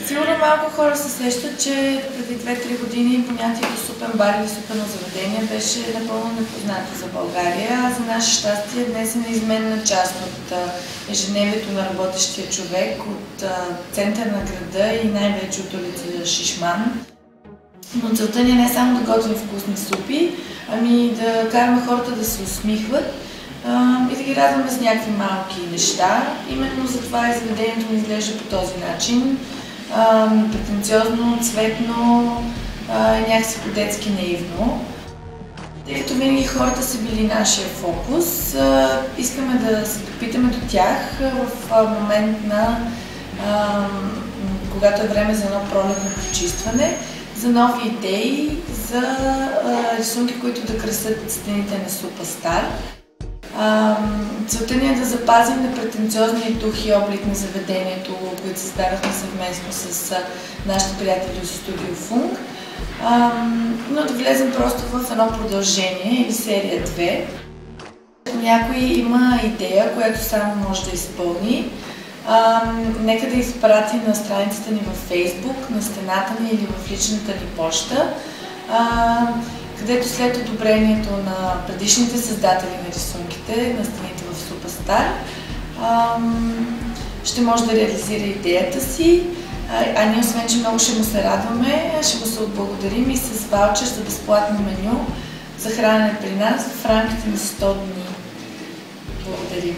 Сигурно малко хора се сещат, че преди 2-3 години понятието супен бар или супено заведение беше напълно непознато за България, а за наше щастие днес е неизменна част от ежедневието на работещия човек, от център на града и най-вече от улица Шишман. Но целта ни е не само да готвим вкусни супи, ами да караме хората да се усмихват и да ги радваме с някакви малки неща. Именно затова и заведението ни изглежда по този начин. Претенциозно, цветно и някакси по-детски наивно. Тъй като винаги хората са били нашия фокус, искаме да се допитаме до тях в момент на когато е време за едно пролетно почистване, за нови идеи, за рисунки, които да красят стените на Супастар. Целта ни е да запазим непретенциозния дух и облик на заведението, които създадахме съвместно с нашите приятели от Студио Функ, но да влезем просто в едно продължение или серия 2. Ако някой има идея, която само може да изпълни, нека да изпрати на страницата ни във Facebook, на стената ни или в личната ни поща, където след одобрението на предишните създатели на рисунките на стените в Супастар ще може да реализира идеята си, а ние освен, че много ще му се радваме, ще му се отблагодарим и с ваучер за безплатно меню за хранене при нас в рамките на 100 дни. Благодарим!